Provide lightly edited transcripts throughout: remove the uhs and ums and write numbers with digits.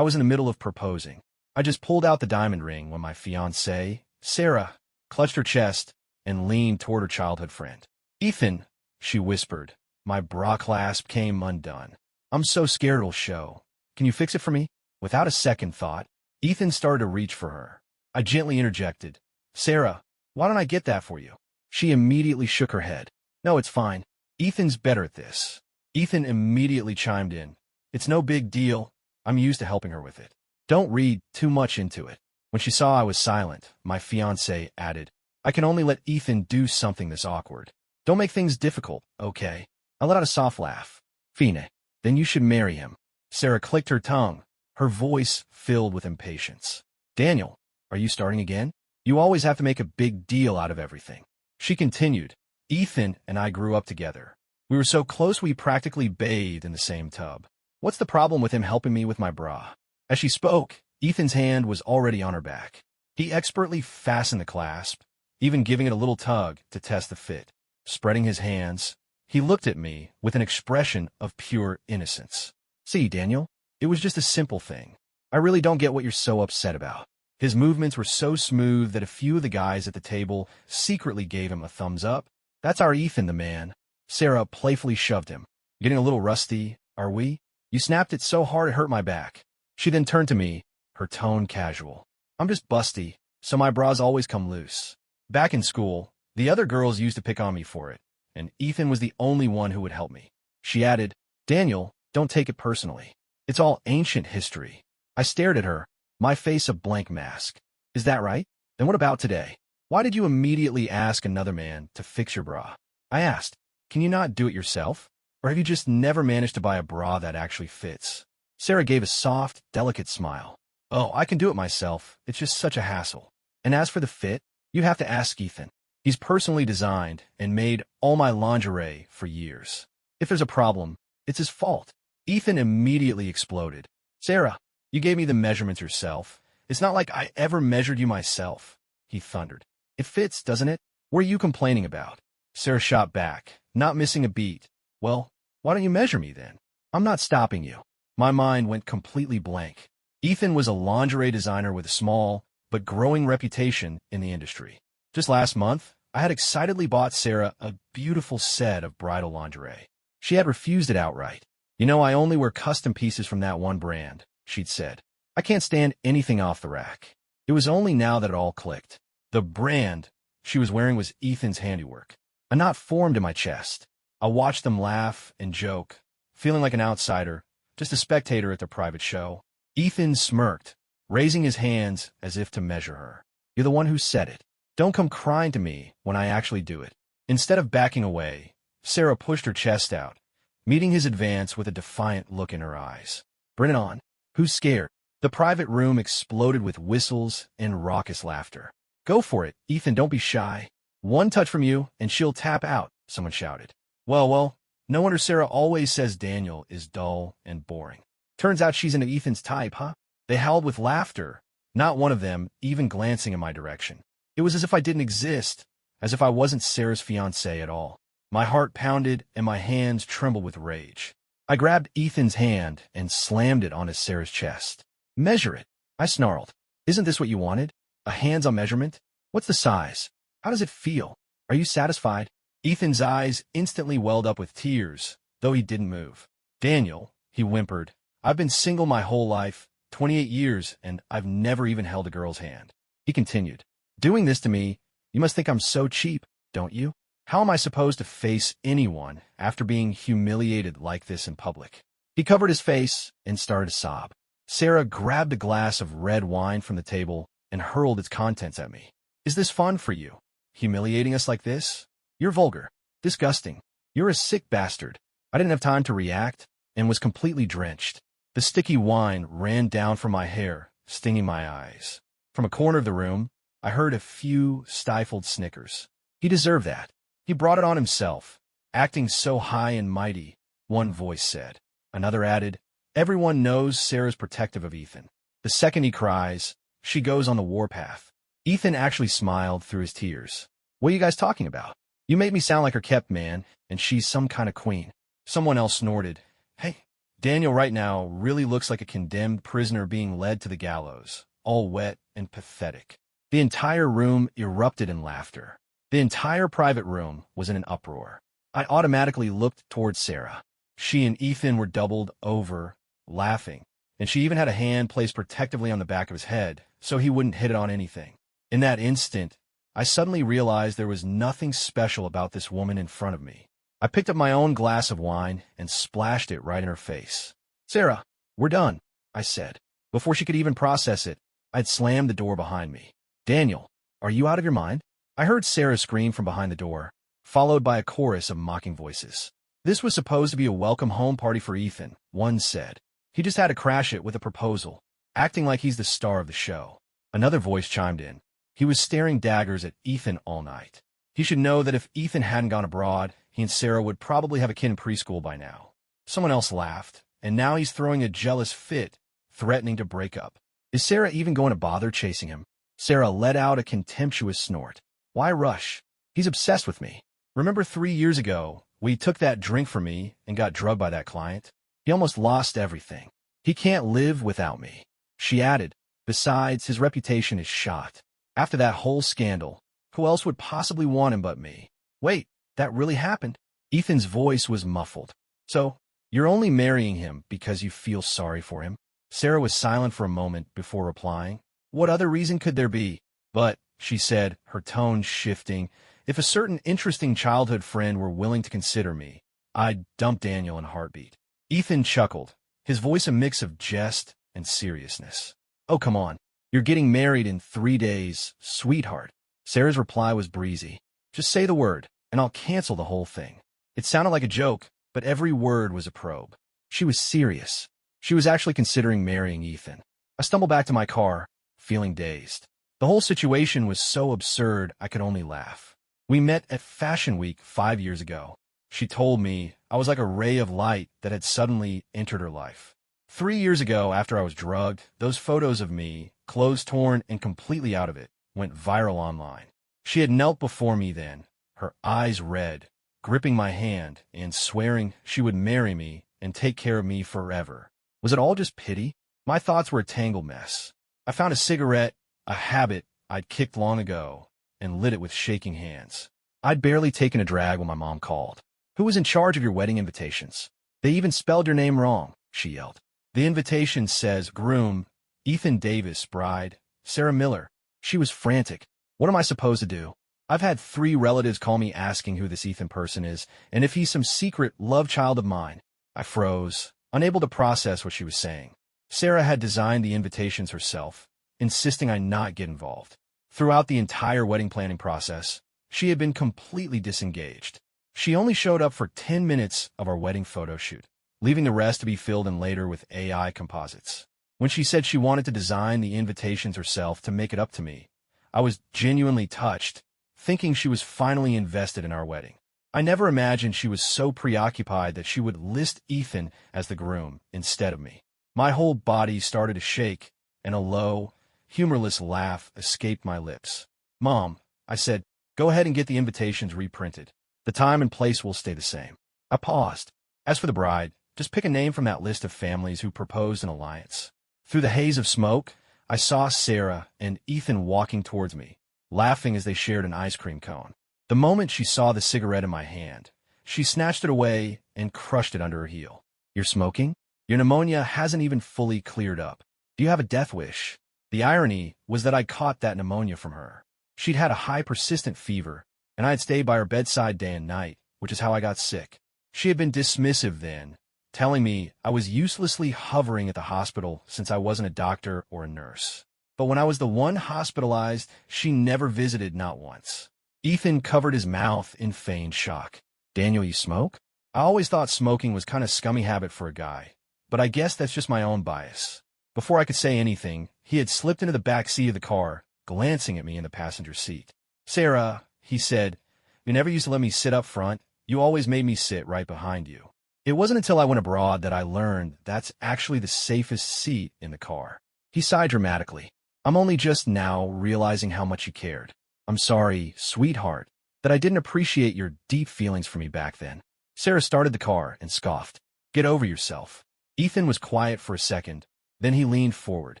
I was in the middle of proposing. I just pulled out the diamond ring when my fiancée, Sarah, clutched her chest and leaned toward her childhood friend. Ethan, she whispered. My bra clasp came undone. I'm so scared it'll show. Can you fix it for me? Without a second thought, Ethan started to reach for her. I gently interjected. Sarah, why don't I get that for you? She immediately shook her head. No, it's fine. Ethan's better at this. Ethan immediately chimed in. It's no big deal. I'm used to helping her with it. Don't read too much into it. When she saw I was silent, my fiancé added, I can only let Ethan do something this awkward. Don't make things difficult, okay? I let out a soft laugh. Fine, then you should marry him. Sarah clicked her tongue, her voice filled with impatience. Daniel, are you starting again? You always have to make a big deal out of everything. She continued, Ethan and I grew up together. We were so close we practically bathed in the same tub. What's the problem with him helping me with my bra? As she spoke, Ethan's hand was already on her back. He expertly fastened the clasp, even giving it a little tug to test the fit. Spreading his hands, he looked at me with an expression of pure innocence. See, Daniel, it was just a simple thing. I really don't get what you're so upset about. His movements were so smooth that a few of the guys at the table secretly gave him a thumbs up. That's our Ethan, the man. Sarah playfully shoved him. Getting a little rusty, are we? You snapped it so hard it hurt my back. She then turned to me, her tone casual. I'm just busty, so my bras always come loose. Back in school, the other girls used to pick on me for it, and Ethan was the only one who would help me. She added, Daniel, don't take it personally. It's all ancient history. I stared at her, my face a blank mask. Is that right? Then what about today? Why did you immediately ask another man to fix your bra? I asked, can you not do it yourself? Or have you just never managed to buy a bra that actually fits? Sarah gave a soft, delicate smile. Oh, I can do it myself. It's just such a hassle. And as for the fit, you have to ask Ethan. He's personally designed and made all my lingerie for years. If there's a problem, it's his fault. Ethan immediately exploded. Sarah, you gave me the measurements yourself. It's not like I ever measured you myself, he thundered. It fits, doesn't it? What are you complaining about? Sarah shot back, not missing a beat. Well, why don't you measure me then? I'm not stopping you. My mind went completely blank. Ethan was a lingerie designer with a small, but growing reputation in the industry. Just last month, I had excitedly bought Sarah a beautiful set of bridal lingerie. She had refused it outright. You know, I only wear custom pieces from that one brand, she'd said. I can't stand anything off the rack. It was only now that it all clicked. The brand she was wearing was Ethan's handiwork. A knot formed in my chest. I watched them laugh and joke, feeling like an outsider, just a spectator at their private show. Ethan smirked, raising his hands as if to measure her. You're the one who said it. Don't come crying to me when I actually do it. Instead of backing away, Sarah pushed her chest out, meeting his advance with a defiant look in her eyes. Bring it on. Who's scared? The private room exploded with whistles and raucous laughter. Go for it, Ethan, don't be shy. One touch from you, and she'll tap out, someone shouted. Well, no wonder Sarah always says Daniel is dull and boring. Turns out she's into Ethan's type, huh? They howled with laughter, not one of them even glancing in my direction. It was as if I didn't exist, as if I wasn't Sarah's fiancé at all. My heart pounded and my hands trembled with rage. I grabbed Ethan's hand and slammed it onto Sarah's chest. Measure it, I snarled. Isn't this what you wanted? A hands-on measurement? What's the size? How does it feel? Are you satisfied? Ethan's eyes instantly welled up with tears, though he didn't move. Daniel, he whimpered, I've been single my whole life, 28 years, and I've never even held a girl's hand. He continued, doing this to me, you must think I'm so cheap, don't you? How am I supposed to face anyone after being humiliated like this in public? He covered his face and started to sob. Sarah grabbed a glass of red wine from the table and hurled its contents at me. Is this fun for you? Humiliating us like this? You're vulgar. Disgusting. You're a sick bastard. I didn't have time to react and was completely drenched. The sticky wine ran down from my hair, stinging my eyes. From a corner of the room, I heard a few stifled snickers. He deserved that. He brought it on himself, acting so high and mighty, one voice said. Another added, everyone knows Sarah's protective of Ethan. The second he cries, she goes on the warpath. Ethan actually smiled through his tears. What are you guys talking about? You make me sound like her kept man, and she's some kind of queen. Someone else snorted. Hey, Daniel right now really looks like a condemned prisoner being led to the gallows, all wet and pathetic. The entire room erupted in laughter. The entire private room was in an uproar. I automatically looked towards Sarah. She and Ethan were doubled over, laughing, and she even had a hand placed protectively on the back of his head so he wouldn't hit it on anything. In that instant, I suddenly realized there was nothing special about this woman in front of me. I picked up my own glass of wine and splashed it right in her face. "Sarah, we're done," I said. Before she could even process it, I'd slammed the door behind me. "Daniel, are you out of your mind?" I heard Sarah scream from behind the door, followed by a chorus of mocking voices. "This was supposed to be a welcome home party for Ethan," one said. "He just had to crash it with a proposal, acting like he's the star of the show." Another voice chimed in. "He was staring daggers at Ethan all night. He should know that if Ethan hadn't gone abroad, he and Sarah would probably have a kid in preschool by now." Someone else laughed, "And now he's throwing a jealous fit, threatening to break up. Is Sarah even going to bother chasing him?" Sarah let out a contemptuous snort. "Why rush? He's obsessed with me. Remember 3 years ago, we took that drink from me and got drugged by that client? He almost lost everything. He can't live without me." She added, "Besides, his reputation is shot. After that whole scandal, who else would possibly want him but me?" "Wait, that really happened?" Ethan's voice was muffled. "So, you're only marrying him because you feel sorry for him?" Sarah was silent for a moment before replying. "What other reason could there be?" "But," she said, her tone shifting, "if a certain interesting childhood friend were willing to consider me, I'd dump Daniel in a heartbeat." Ethan chuckled, his voice a mix of jest and seriousness. "Oh, come on. You're getting married in 3 days, sweetheart." Sarah's reply was breezy. "Just say the word, and I'll cancel the whole thing." It sounded like a joke, but every word was a probe. She was serious. She was actually considering marrying Ethan. I stumbled back to my car, feeling dazed. The whole situation was so absurd I could only laugh. "We met at Fashion Week 5 years ago." She told me I was like a ray of light that had suddenly entered her life. 3 years ago, after I was drugged, those photos of me, clothes torn and completely out of it, went viral online. She had knelt before me then, her eyes red, gripping my hand and swearing she would marry me and take care of me forever. Was it all just pity? My thoughts were a tangled mess. I found a cigarette, a habit I'd kicked long ago, and lit it with shaking hands. I'd barely taken a drag when my mom called. "Who was in charge of your wedding invitations? They even spelled your name wrong," she yelled. "The invitation says groom, Ethan Davis, bride, Sarah Miller." She was frantic. "What am I supposed to do? I've had 3 relatives call me asking who this Ethan person is, and if he's some secret love child of mine." I froze, unable to process what she was saying. Sarah had designed the invitations herself, insisting I not get involved. Throughout the entire wedding planning process, she had been completely disengaged. She only showed up for 10 minutes of our wedding photo shoot, leaving the rest to be filled in later with AI composites. When she said she wanted to design the invitations herself to make it up to me, I was genuinely touched, thinking she was finally invested in our wedding. I never imagined she was so preoccupied that she would list Ethan as the groom instead of me. My whole body started to shake, and a low, humorless laugh escaped my lips. "Mom," I said, "go ahead and get the invitations reprinted. The time and place will stay the same." I paused. "As for the bride, just pick a name from that list of families who proposed an alliance." Through the haze of smoke, I saw Sarah and Ethan walking towards me, laughing as they shared an ice cream cone. The moment she saw the cigarette in my hand, she snatched it away and crushed it under her heel. "You're smoking? Your pneumonia hasn't even fully cleared up. Do you have a death wish?" The irony was that I caught that pneumonia from her. She'd had a high persistent fever, and I had stayed by her bedside day and night, which is how I got sick. She had been dismissive then, telling me I was uselessly hovering at the hospital since I wasn't a doctor or a nurse. But when I was the one hospitalized, she never visited, not once. Ethan covered his mouth in feigned shock. "Daniel, you smoke?" I always thought smoking was kind of scummy habit for a guy, but I guess that's just my own bias. Before I could say anything, he had slipped into the back seat of the car, glancing at me in the passenger seat. "Sarah," he said, "you never used to let me sit up front. You always made me sit right behind you." It wasn't until I went abroad that I learned that's actually the safest seat in the car. He sighed dramatically. "I'm only just now realizing how much you cared. I'm sorry, sweetheart, that I didn't appreciate your deep feelings for me back then." Sarah started the car and scoffed. "Get over yourself. Ethan was quiet for a second. Then he leaned forward.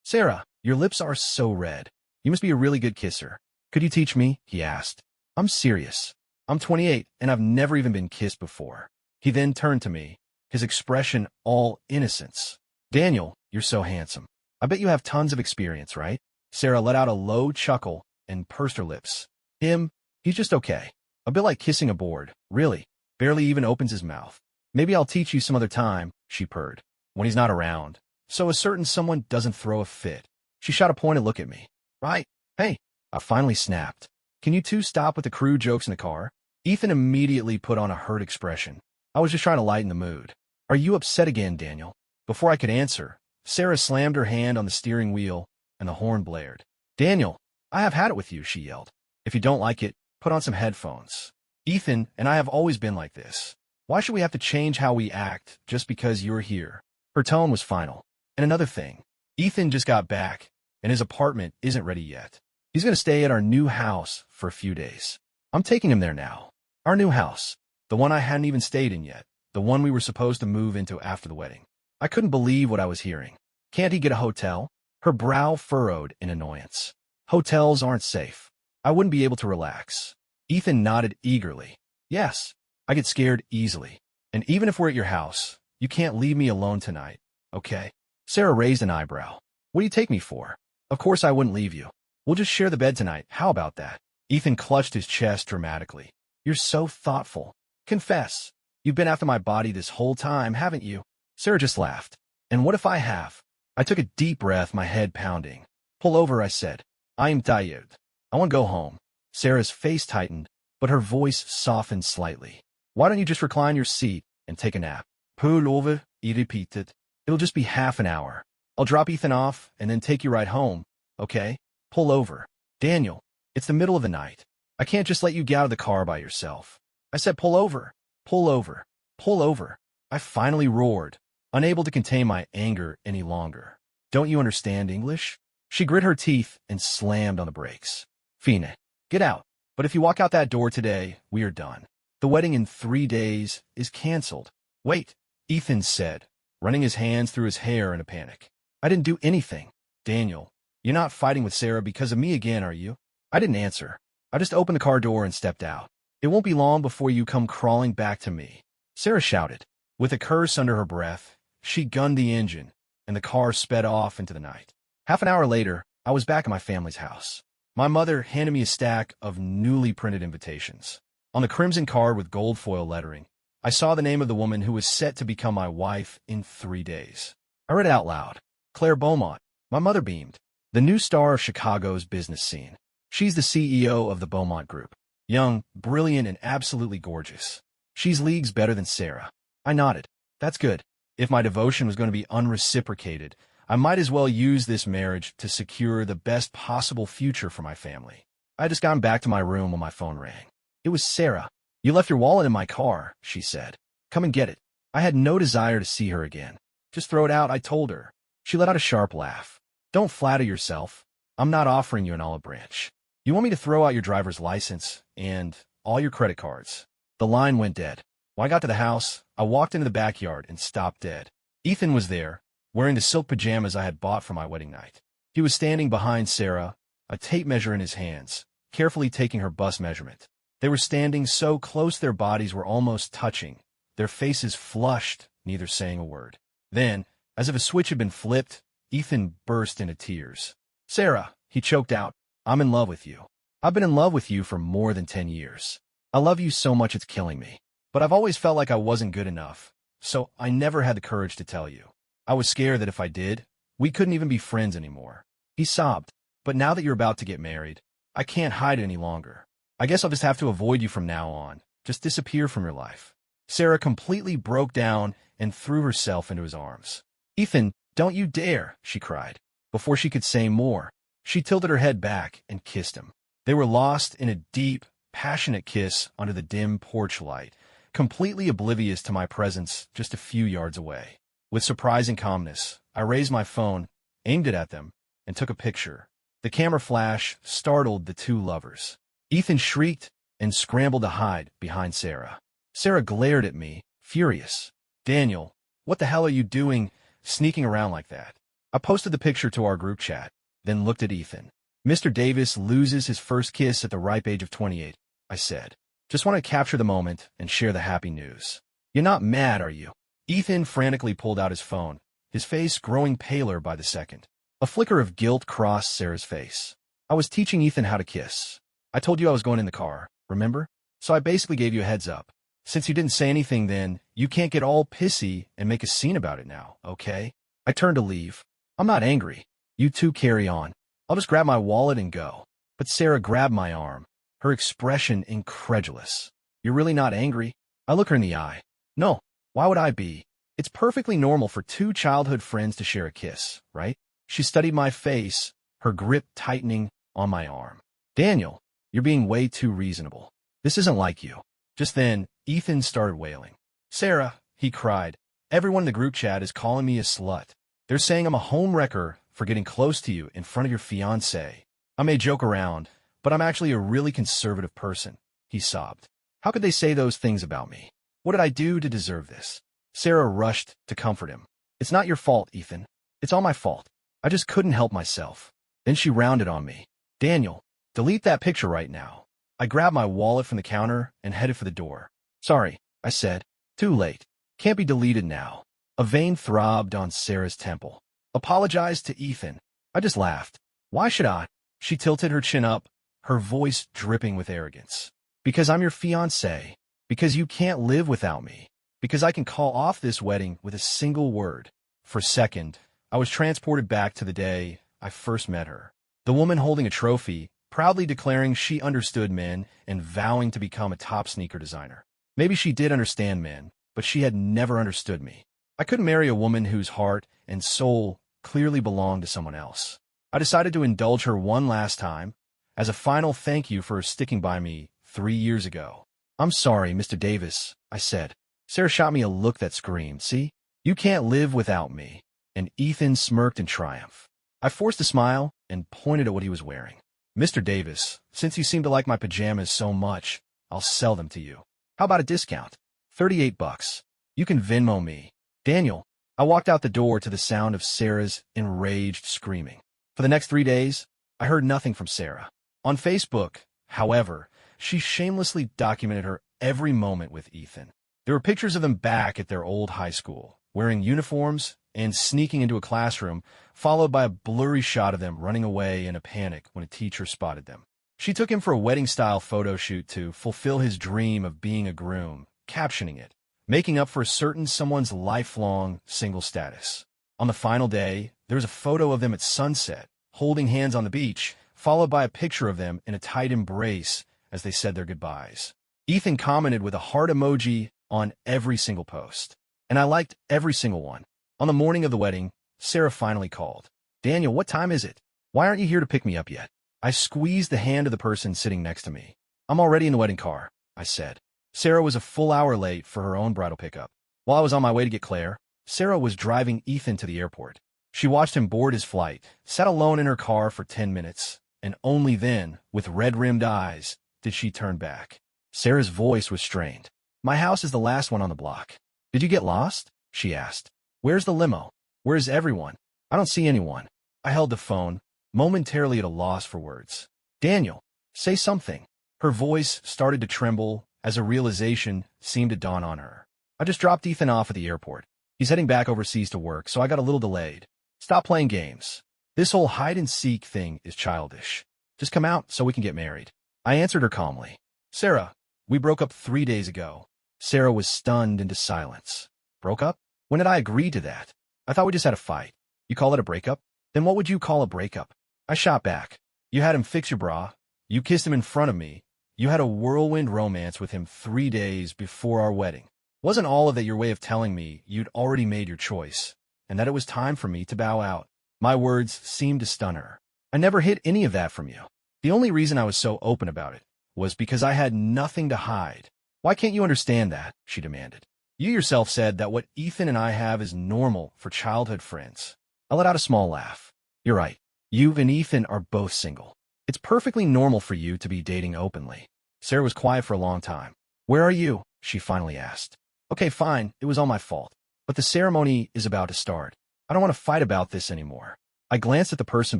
Sarah, your lips are so red. You must be a really good kisser. Could you teach me? He asked. I'm serious. I'm 28, and I've never even been kissed before. He then turned to me, his expression all innocence. Daniel, you're so handsome. I bet you have tons of experience, right? Sarah let out a low chuckle and pursed her lips. He's just okay. A bit like kissing a board, really. Barely even opens his mouth. Maybe I'll teach you some other time, she purred. When he's not around. So a certain someone doesn't throw a fit. She shot a pointed look at me. Right? Hey, I finally snapped. Can you two stop with the crude jokes in the car? Ethan immediately put on a hurt expression. I was just trying to lighten the mood. Are you upset again, Daniel? Before I could answer, Sarah slammed her hand on the steering wheel, and the horn blared. Daniel, I have had it with you, she yelled. If you don't like it, put on some headphones. Ethan and I have always been like this. Why should we have to change how we act just because you're here? Her tone was final. And another thing, Ethan just got back, and his apartment isn't ready yet. He's going to stay at our new house for a few days. I'm taking him there now. Our new house. The one I hadn't even stayed in yet. The one we were supposed to move into after the wedding. I couldn't believe what I was hearing. Can't he get a hotel? Her brow furrowed in annoyance. Hotels aren't safe. I wouldn't be able to relax. Ethan nodded eagerly. Yes, I get scared easily. And even if we're at your house, you can't leave me alone tonight, okay? Sarah raised an eyebrow. What do you take me for? Of course I wouldn't leave you. We'll just share the bed tonight. How about that? Ethan clutched his chest dramatically. You're so thoughtful. Confess. You've been after my body this whole time, haven't you? Sarah just laughed. And what if I have? I took a deep breath, my head pounding. Pull over, I said. I am tired. I want to go home. Sarah's face tightened, but her voice softened slightly. Why don't you just recline your seat and take a nap? Pull over, he repeated. It'll just be half an hour. I'll drop Ethan off and then take you right home, okay? Pull over. Daniel, it's the middle of the night. I can't just let you get out of the car by yourself. I said pull over, pull over, pull over. I finally roared, unable to contain my anger any longer. Don't you understand English? She grit her teeth and slammed on the brakes. Fine, get out. But if you walk out that door today, we are done. The wedding in 3 days is canceled. Wait, Ethan said, running his hands through his hair in a panic. I didn't do anything. Daniel, you're not fighting with Sarah because of me again, are you? I didn't answer. I just opened the car door and stepped out. It won't be long before you come crawling back to me. Sarah shouted. With a curse under her breath, she gunned the engine, and the car sped off into the night. Half an hour later, I was back at my family's house. My mother handed me a stack of newly printed invitations. On the crimson card with gold foil lettering, I saw the name of the woman who was set to become my wife in 3 days. I read it out loud. Claire Beaumont. My mother beamed. The new star of Chicago's business scene. She's the CEO of the Beaumont Group. Young, brilliant, and absolutely gorgeous. She's leagues better than Sarah. I nodded. That's good. If my devotion was going to be unreciprocated, I might as well use this marriage to secure the best possible future for my family. I had just gotten back to my room when my phone rang. It was Sarah. You left your wallet in my car, she said. Come and get it. I had no desire to see her again. Just throw it out, I told her. She let out a sharp laugh. Don't flatter yourself. I'm not offering you an olive branch. You want me to throw out your driver's license and all your credit cards. The line went dead. When I got to the house, I walked into the backyard and stopped dead. Ethan was there, wearing the silk pajamas I had bought for my wedding night. He was standing behind Sarah, a tape measure in his hands, carefully taking her bust measurement. They were standing so close their bodies were almost touching, their faces flushed, neither saying a word. Then, as if a switch had been flipped, Ethan burst into tears. Sarah, he choked out, I'm in love with you. I've been in love with you for more than 10 years. I love you so much it's killing me. But I've always felt like I wasn't good enough, so I never had the courage to tell you. I was scared that if I did, we couldn't even be friends anymore. He sobbed. But now that you're about to get married, I can't hide it any longer. I guess I'll just have to avoid you from now on. Just disappear from your life. Sarah completely broke down and threw herself into his arms. Ethan, don't you dare, she cried. Before she could say more, she tilted her head back and kissed him. They were lost in a deep, passionate kiss under the dim porch light, completely oblivious to my presence just a few yards away. With surprising calmness, I raised my phone, aimed it at them, and took a picture. The camera flash startled the two lovers. Ethan shrieked and scrambled to hide behind Sarah. Sarah glared at me, furious. Daniel, What the hell are you doing sneaking around like that? I posted the picture to our group chat, then looked at Ethan. Mr. Davis loses his first kiss at the ripe age of 28, I said. Just want to capture the moment and share the happy news. You're not mad, are you? Ethan frantically pulled out his phone, his face growing paler by the second. A flicker of guilt crossed Sarah's face. I was teaching Ethan how to kiss. I told you I was going in the car, remember? So I basically gave you a heads up. Since you didn't say anything then, you can't get all pissy and make a scene about it now, okay? I turned to leave. I'm not angry. You two carry on. I'll just grab my wallet and go. But Sarah grabbed my arm, her expression incredulous. You're really not angry? I look her in the eye. No, why would I be? It's perfectly normal for two childhood friends to share a kiss, right? She studied my face, her grip tightening on my arm. Daniel, you're being way too reasonable. This isn't like you. Just then, Ethan started wailing. Sarah, he cried, everyone in the group chat is calling me a slut. They're saying I'm a home wrecker for getting close to you in front of your fiancé. I may joke around, but I'm actually a really conservative person, he sobbed. How could they say those things about me? What did I do to deserve this? Sarah rushed to comfort him. It's not your fault, Ethan. It's all my fault. I just couldn't help myself. Then she rounded on me. Daniel, delete that picture right now. I grabbed my wallet from the counter and headed for the door. Sorry, I said. Too late. Can't be deleted now. A vein throbbed on Sarah's temple. Apologize to Ethan. I just laughed. Why should I? She tilted her chin up, her voice dripping with arrogance. Because I'm your fiancé. Because you can't live without me. Because I can call off this wedding with a single word. For a second, I was transported back to the day I first met her. The woman holding a trophy, proudly declaring she understood men and vowing to become a top sneaker designer. Maybe she did understand men, but she had never understood me. I couldn't marry a woman whose heart and soul clearly belonged to someone else. I decided to indulge her one last time, as a final thank you for sticking by me 3 years ago. I'm sorry, Mr. Davis, I said. Sarah shot me a look that screamed, see? You can't live without me. And Ethan smirked in triumph. I forced a smile and pointed at what he was wearing. Mr. Davis, since you seem to like my pajamas so much, I'll sell them to you. How about a discount? $38. You can Venmo me. Daniel, I walked out the door to the sound of Sarah's enraged screaming. For the next 3 days, I heard nothing from Sarah. On Facebook, however, she shamelessly documented her every moment with Ethan. There were pictures of them back at their old high school, wearing uniforms and sneaking into a classroom, followed by a blurry shot of them running away in a panic when a teacher spotted them. She took him for a wedding-style photo shoot to fulfill his dream of being a groom, captioning it, making up for certain someone's lifelong single status. On the final day, there was a photo of them at sunset, holding hands on the beach, followed by a picture of them in a tight embrace as they said their goodbyes. Ethan commented with a heart emoji on every single post, and I liked every single one. On the morning of the wedding, Sarah finally called. Daniel, what time is it? Why aren't you here to pick me up yet? I squeezed the hand of the person sitting next to me. I'm already in the wedding car, I said. Sarah was a full hour late for her own bridal pickup. While I was on my way to get Claire, Sarah was driving Ethan to the airport. She watched him board his flight, sat alone in her car for 10 minutes, and only then, with red-rimmed eyes, did she turn back. Sarah's voice was strained. My house is the last one on the block. Did you get lost? She asked. Where's the limo? Where's everyone? I don't see anyone. I held the phone, momentarily at a loss for words. Daniel, say something. Her voice started to tremble as a realization seemed to dawn on her. I just dropped Ethan off at the airport. He's heading back overseas to work, so I got a little delayed. Stop playing games. This whole hide-and-seek thing is childish. Just come out so we can get married. I answered her calmly. Sarah, we broke up 3 days ago. Sarah was stunned into silence. Broke up? When did I agree to that? I thought we just had a fight. You call it a breakup? Then what would you call a breakup? I shot back. You had him fix your bra. You kissed him in front of me. You had a whirlwind romance with him 3 days before our wedding. Wasn't all of that your way of telling me you'd already made your choice, and that it was time for me to bow out? My words seemed to stun her. I never hid any of that from you. The only reason I was so open about it was because I had nothing to hide. Why can't you understand that? She demanded. You yourself said that what Ethan and I have is normal for childhood friends. I let out a small laugh. You're right. You and Ethan are both single. It's perfectly normal for you to be dating openly. Sarah was quiet for a long time. Where are you? She finally asked. Okay, fine. It was all my fault. but the ceremony is about to start. I don't want to fight about this anymore. I glanced at the person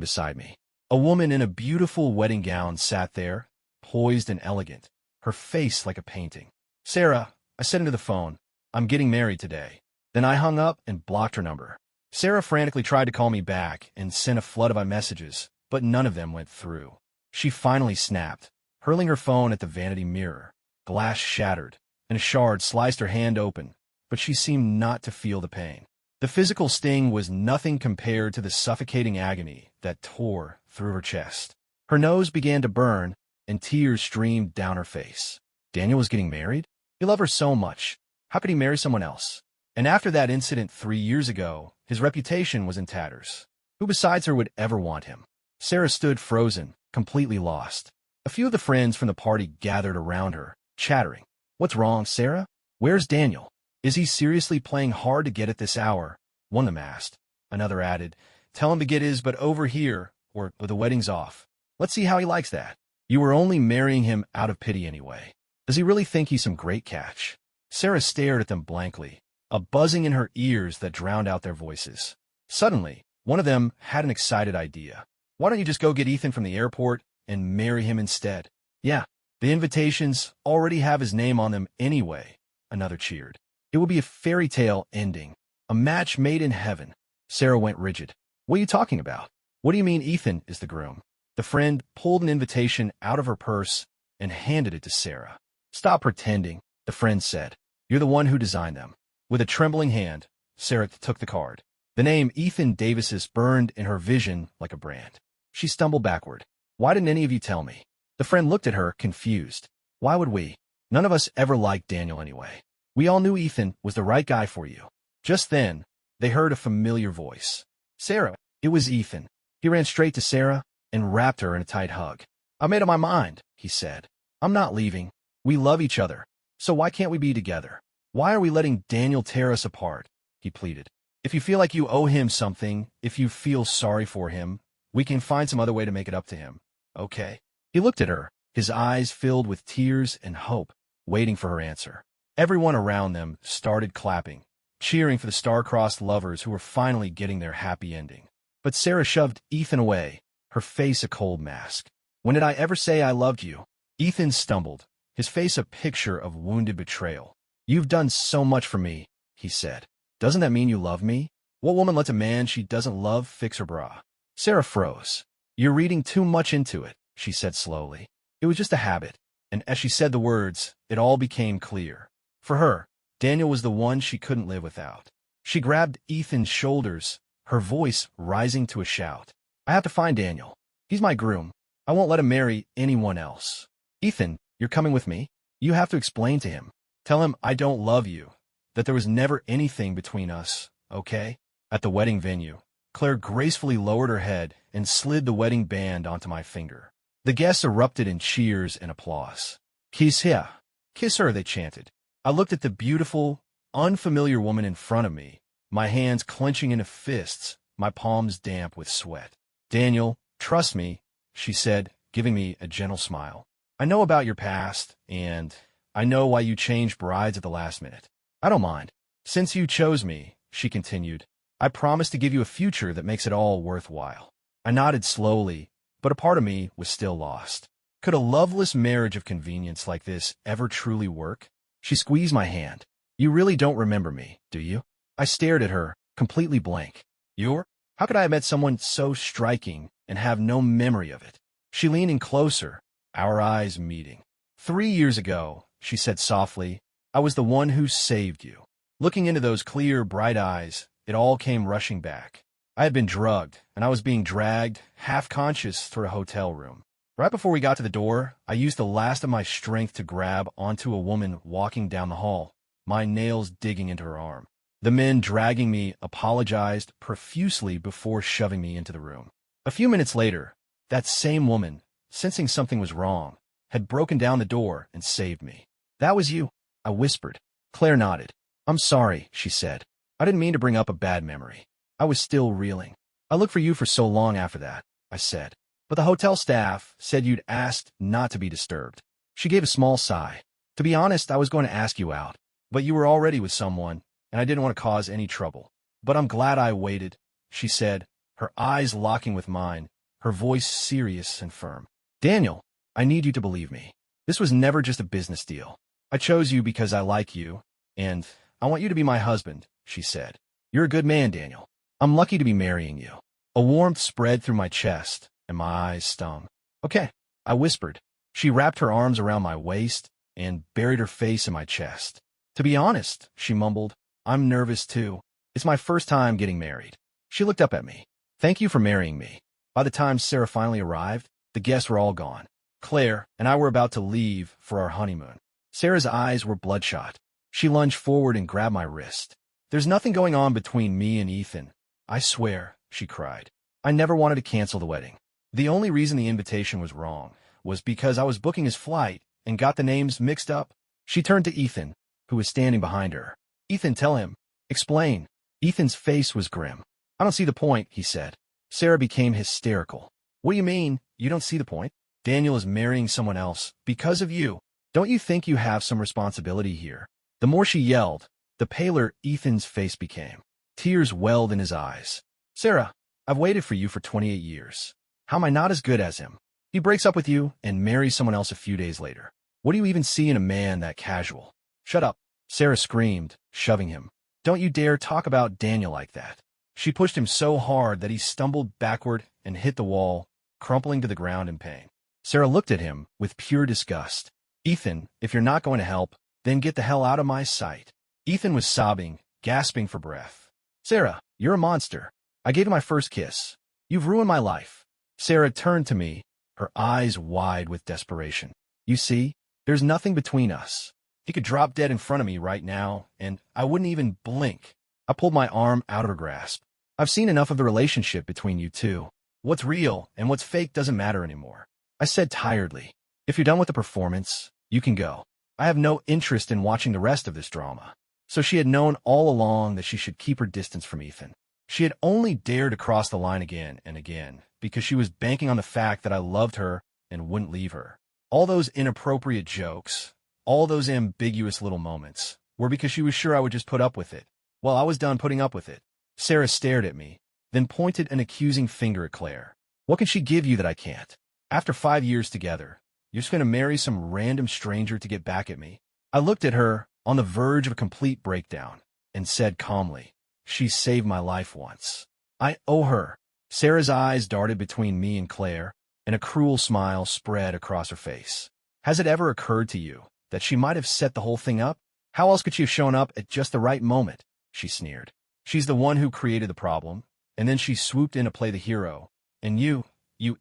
beside me. A woman in a beautiful wedding gown sat there, poised and elegant, her face like a painting. Sarah, I said into the phone, I'm getting married today. Then I hung up and blocked her number. Sarah frantically tried to call me back and sent a flood of messages, but none of them went through. She finally snapped, hurling her phone at the vanity mirror. Glass shattered, and a shard sliced her hand open, but she seemed not to feel the pain. The physical sting was nothing compared to the suffocating agony that tore through her chest. Her nose began to burn, and tears streamed down her face. Daniel was getting married? He loved her so much. How could he marry someone else? And after that incident 3 years ago, his reputation was in tatters. Who besides her would ever want him? Sarah stood frozen, completely lost. A few of the friends from the party gathered around her, chattering. What's wrong, Sarah? Where's Daniel? Is he seriously playing hard to get at this hour? One of them asked. Another added, tell him to get his butt over here, or the wedding's off. Let's see how he likes that. You were only marrying him out of pity anyway. Does he really think he's some great catch? Sarah stared at them blankly, a buzzing in her ears that drowned out their voices. Suddenly, one of them had an excited idea. Why don't you just go get Ethan from the airport and marry him instead? Yeah, the invitations already have his name on them anyway, another cheered. It will be a fairy tale ending, a match made in heaven. Sarah went rigid. What are you talking about? What do you mean Ethan is the groom? The friend pulled an invitation out of her purse and handed it to Sarah. Stop pretending, the friend said. You're the one who designed them. With a trembling hand, Sarah took the card. The name Ethan Davis burned in her vision like a brand. She stumbled backward. Why didn't any of you tell me? The friend looked at her, confused. Why would we? None of us ever liked Daniel anyway. We all knew Ethan was the right guy for you. Just then, they heard a familiar voice. Sarah, it was Ethan. He ran straight to Sarah and wrapped her in a tight hug. I made up my mind, he said. I'm not leaving. We love each other. So why can't we be together? Why are we letting Daniel tear us apart? He pleaded. If you feel like you owe him something, if you feel sorry for him, we can find some other way to make it up to him. Okay. He looked at her, his eyes filled with tears and hope, waiting for her answer. Everyone around them started clapping, cheering for the star-crossed lovers who were finally getting their happy ending. But Sarah shoved Ethan away, her face a cold mask. When did I ever say I loved you? Ethan stumbled, his face a picture of wounded betrayal. You've done so much for me, he said. Doesn't that mean you love me? What woman lets a man she doesn't love fix her bra? Sarah froze. You're reading too much into it, she said slowly. It was just a habit. And as she said the words, it all became clear. For her, Daniel was the one she couldn't live without. She grabbed Ethan's shoulders, her voice rising to a shout. I have to find Daniel. He's my groom. I won't let him marry anyone else. Ethan, you're coming with me? You have to explain to him. Tell him I don't love you, that there was never anything between us, okay? At the wedding venue, Claire gracefully lowered her head and slid the wedding band onto my finger. The guests erupted in cheers and applause. Kiss her. Kiss her, they chanted. I looked at the beautiful, unfamiliar woman in front of me, my hands clenching into fists, my palms damp with sweat. Daniel, trust me, she said, giving me a gentle smile. I know about your past, and I know why you changed brides at the last minute. I don't mind. Since you chose me, she continued, I promise to give you a future that makes it all worthwhile. I nodded slowly, but a part of me was still lost. Could a loveless marriage of convenience like this ever truly work? She squeezed my hand. You really don't remember me, do you? I stared at her, completely blank. How could I have met someone so striking and have no memory of it? She leaned in closer, our eyes meeting. 3 years ago, she said softly, I was the one who saved you. Looking into those clear, bright eyes, it all came rushing back. I had been drugged, and I was being dragged, half-conscious, through a hotel room. Right before we got to the door, I used the last of my strength to grab onto a woman walking down the hall, my nails digging into her arm. The men dragging me apologized profusely before shoving me into the room. A few minutes later, that same woman, sensing something was wrong, had broken down the door and saved me. That was you, I whispered. Claire nodded. I'm sorry, she said. I didn't mean to bring up a bad memory. I was still reeling. I looked for you for so long after that, I said. But the hotel staff said you'd asked not to be disturbed. She gave a small sigh. To be honest, I was going to ask you out, but you were already with someone, and I didn't want to cause any trouble. But I'm glad I waited, she said, her eyes locking with mine, her voice serious and firm. Daniel, I need you to believe me. This was never just a business deal. I chose you because I like you, and I want you to be my husband, she said. You're a good man, Daniel. I'm lucky to be marrying you. A warmth spread through my chest, and my eyes stung. Okay, I whispered. She wrapped her arms around my waist and buried her face in my chest. To be honest, she mumbled, I'm nervous too. It's my first time getting married. She looked up at me. Thank you for marrying me. By the time Sarah finally arrived, the guests were all gone. Claire and I were about to leave for our honeymoon. Sarah's eyes were bloodshot. She lunged forward and grabbed my wrist. There's nothing going on between me and Ethan. I swear, she cried. I never wanted to cancel the wedding. The only reason the invitation was wrong was because I was booking his flight and got the names mixed up. She turned to Ethan, who was standing behind her. Ethan, tell him. Explain. Ethan's face was grim. I don't see the point, he said. Sarah became hysterical. What do you mean, you don't see the point? Daniel is marrying someone else because of you. Don't you think you have some responsibility here? The more she yelled, the paler Ethan's face became. Tears welled in his eyes. Sarah, I've waited for you for 28 years. How am I not as good as him? He breaks up with you and marries someone else a few days later. What do you even see in a man that casual? Shut up, Sarah screamed, shoving him. Don't you dare talk about Daniel like that. She pushed him so hard that he stumbled backward and hit the wall, crumpling to the ground in pain. Sarah looked at him with pure disgust. Ethan, if you're not going to help, then get the hell out of my sight. Ethan was sobbing, gasping for breath. Sarah, you're a monster. I gave you my first kiss. You've ruined my life. Sarah turned to me, her eyes wide with desperation. You see, there's nothing between us. He could drop dead in front of me right now, and I wouldn't even blink. I pulled my arm out of her grasp. I've seen enough of the relationship between you two. What's real and what's fake doesn't matter anymore. I said tiredly. If you're done with the performance, you can go. I have no interest in watching the rest of this drama. So she had known all along that she should keep her distance from Ethan. She had only dared to cross the line again and again because she was banking on the fact that I loved her and wouldn't leave her. All those inappropriate jokes, all those ambiguous little moments, were because she was sure I would just put up with it. Well, I was done putting up with it. Sarah stared at me, then pointed an accusing finger at Claire. What can she give you that I can't? After 5 years together, you're just going to marry some random stranger to get back at me? I looked at her, on the verge of a complete breakdown, and said calmly, she saved my life once. I owe her. Sarah's eyes darted between me and Claire, and a cruel smile spread across her face. Has it ever occurred to you that she might have set the whole thing up? How else could she have shown up at just the right moment? She sneered. She's the one who created the problem, and then she swooped in to play the hero. And you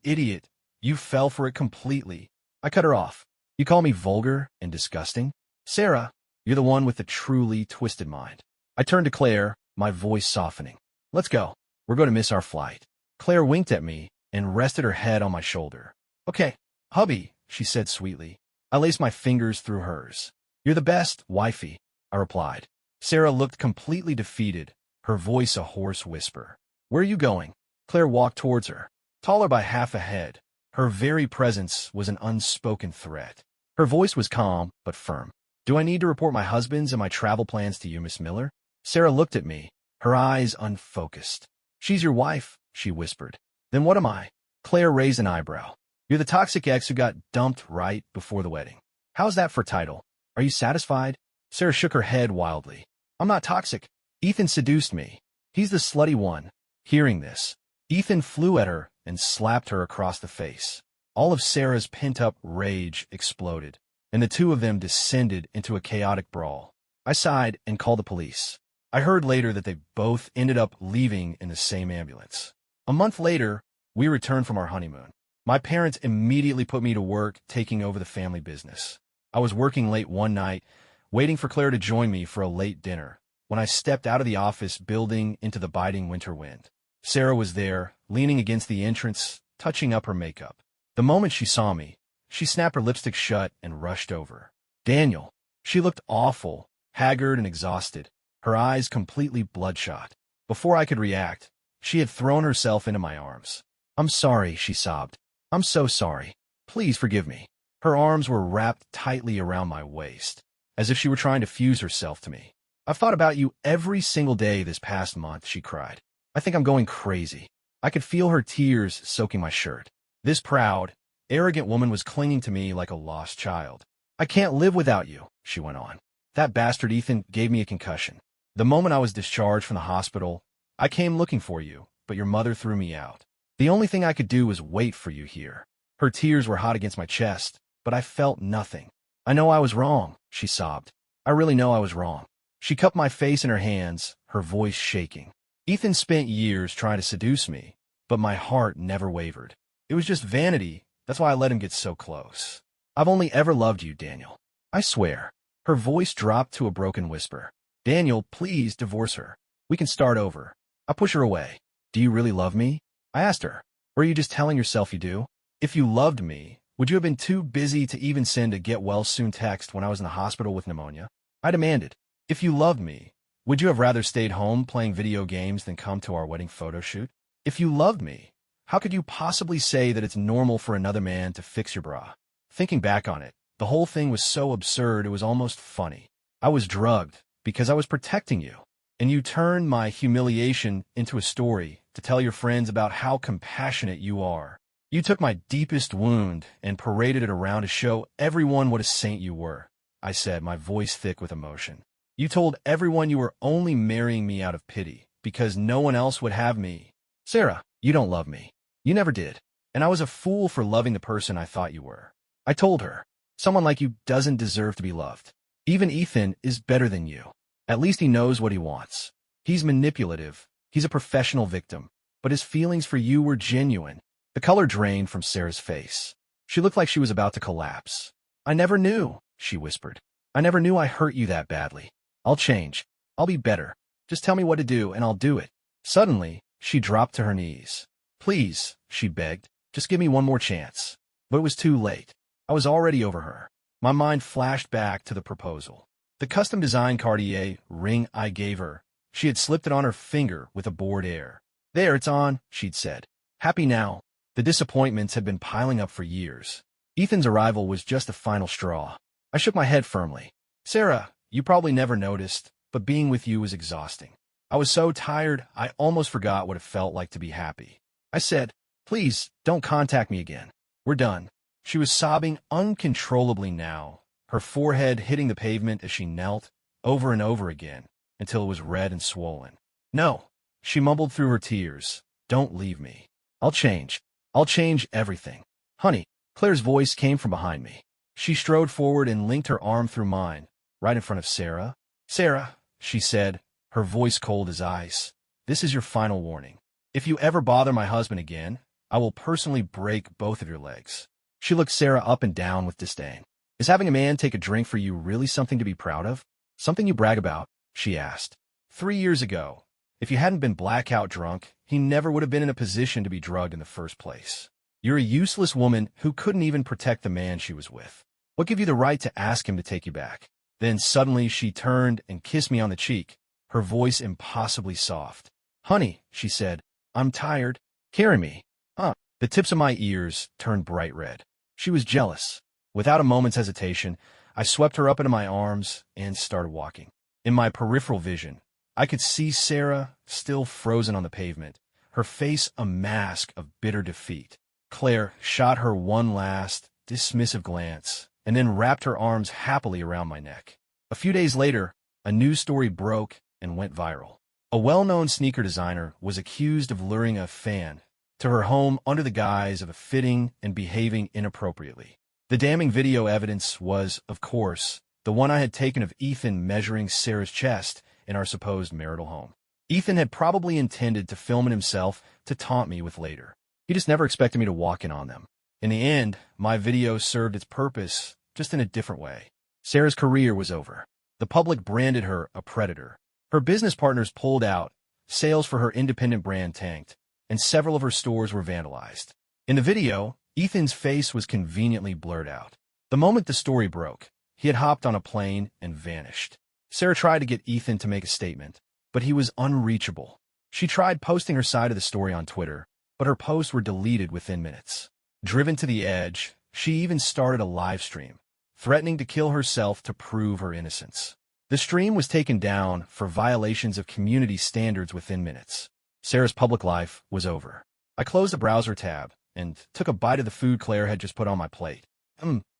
idiot, you fell for it completely. I cut her off. You call me vulgar and disgusting? Sarah, you're the one with the truly twisted mind. I turned to Claire, my voice softening. Let's go. We're going to miss our flight. Claire winked at me and rested her head on my shoulder. Okay, hubby, she said sweetly. I laced my fingers through hers. You're the best, wifey, I replied. Sarah looked completely defeated, her voice a hoarse whisper. Where are you going? Claire walked towards her, taller by half a head. Her very presence was an unspoken threat. Her voice was calm but firm. Do I need to report my husband's and my travel plans to you, Miss Miller? Sarah looked at me, her eyes unfocused. She's your wife, she whispered. Then what am I? Claire raised an eyebrow. You're the toxic ex who got dumped right before the wedding. How's that for title? Are you satisfied? Sarah shook her head wildly. I'm not toxic. Ethan seduced me. He's the slutty one. Hearing this, Ethan flew at her and slapped her across the face. All of Sarah's pent-up rage exploded, and the two of them descended into a chaotic brawl. I sighed and called the police. I heard later that they both ended up leaving in the same ambulance. A month later, we returned from our honeymoon. My parents immediately put me to work taking over the family business. I was working late one night, waiting for Claire to join me for a late dinner, when I stepped out of the office building into the biting winter wind. Sarah was there, leaning against the entrance, touching up her makeup. The moment she saw me, she snapped her lipstick shut and rushed over. Daniel. She looked awful, haggard and exhausted, her eyes completely bloodshot. Before I could react, she had thrown herself into my arms. I'm sorry, she sobbed. I'm so sorry. Please forgive me. Her arms were wrapped tightly around my waist, as if she were trying to fuse herself to me. I've thought about you every single day this past month, she cried. I think I'm going crazy. I could feel her tears soaking my shirt. This proud, arrogant woman was clinging to me like a lost child. I can't live without you, she went on. That bastard Ethan gave me a concussion. The moment I was discharged from the hospital, I came looking for you, but your mother threw me out. The only thing I could do was wait for you here. Her tears were hot against my chest, but I felt nothing. I know I was wrong, she sobbed. I really know I was wrong. She cupped my face in her hands, her voice shaking. Ethan spent years trying to seduce me, but my heart never wavered. It was just vanity. That's why I let him get so close. I've only ever loved you, Daniel. I swear. Her voice dropped to a broken whisper. Daniel, please divorce her. We can start over. I push her away. Do you really love me? I asked her. Or are you just telling yourself you do? If you loved me, would you have been too busy to even send a get-well-soon text when I was in the hospital with pneumonia? I demanded. If you loved me, would you have rather stayed home playing video games than come to our wedding photo shoot? If you loved me, how could you possibly say that it's normal for another man to fix your bra? Thinking back on it, the whole thing was so absurd it was almost funny. I was drugged because I was protecting you, and you turned my humiliation into a story to tell your friends about how compassionate you are. You took my deepest wound and paraded it around to show everyone what a saint you were, I said, my voice thick with emotion. You told everyone you were only marrying me out of pity, because no one else would have me. Sarah, you don't love me. You never did. And I was a fool for loving the person I thought you were. I told her, someone like you doesn't deserve to be loved. Even Ethan is better than you. At least he knows what he wants. He's manipulative. He's a professional victim. But his feelings for you were genuine. The color drained from Sarah's face. She looked like she was about to collapse. I never knew, she whispered. I never knew I hurt you that badly. I'll change. I'll be better. Just tell me what to do and I'll do it. Suddenly, she dropped to her knees. Please, she begged, just give me one more chance. But it was too late. I was already over her. My mind flashed back to the proposal. The custom-designed Cartier ring I gave her. She had slipped it on her finger with a bored air. There, it's on, she'd said. Happy now. The disappointments had been piling up for years. Ethan's arrival was just the final straw. I shook my head firmly. Sarah, you probably never noticed, but being with you was exhausting. I was so tired, I almost forgot what it felt like to be happy. I said, please, don't contact me again. We're done. She was sobbing uncontrollably now, her forehead hitting the pavement as she knelt, over and over again, until it was red and swollen. No, she mumbled through her tears. Don't leave me. I'll change. I'll change everything. Honey, Claire's voice came from behind me. She strode forward and linked her arm through mine, right in front of Sarah. Sarah, she said, her voice cold as ice, this is your final warning. If you ever bother my husband again, I will personally break both of your legs. She looked Sarah up and down with disdain. Is having a man take a drink for you really something to be proud of? Something you brag about? She asked. 3 years ago, if you hadn't been blackout drunk, he never would have been in a position to be drugged in the first place. You're a useless woman who couldn't even protect the man she was with. What gave you the right to ask him to take you back? Then suddenly she turned and kissed me on the cheek, her voice impossibly soft. Honey, she said, I'm tired. Carry me. The tips of my ears turned bright red. She was jealous. Without a moment's hesitation, I swept her up into my arms and started walking. In my peripheral vision, I could see Sarah still frozen on the pavement, her face a mask of bitter defeat. Claire shot her one last, dismissive glance, and then wrapped her arms happily around my neck. A few days later, a news story broke and went viral. A well-known sneaker designer was accused of luring a fan to her home under the guise of fitting and behaving inappropriately. The damning video evidence was, of course, the one I had taken of Ethan measuring Sarah's chest in our supposed marital home. Ethan had probably intended to film it himself to taunt me with later. He just never expected me to walk in on them. In the end, my video served its purpose, just in a different way. Sarah's career was over. The public branded her a predator. Her business partners pulled out, sales for her independent brand tanked, and several of her stores were vandalized. In the video, Ethan's face was conveniently blurred out. The moment the story broke, he had hopped on a plane and vanished. Sarah tried to get Ethan to make a statement, but he was unreachable. She tried posting her side of the story on Twitter, but her posts were deleted within minutes. Driven to the edge, she even started a live stream, threatening to kill herself to prove her innocence. The stream was taken down for violations of community standards within minutes. Sarah's public life was over. I closed the browser tab and took a bite of the food Claire had just put on my plate.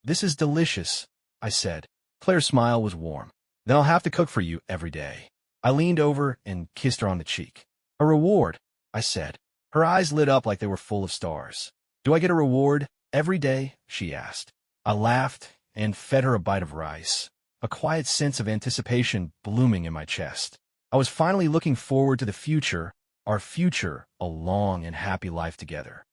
This is delicious, I said. Claire's smile was warm. Then I'll have to cook for you every day. I leaned over and kissed her on the cheek. A reward, I said. Her eyes lit up like they were full of stars. Do I get a reward every day? She asked. I laughed and fed her a bite of rice, a quiet sense of anticipation blooming in my chest. I was finally looking forward to the future, our future, a long and happy life together.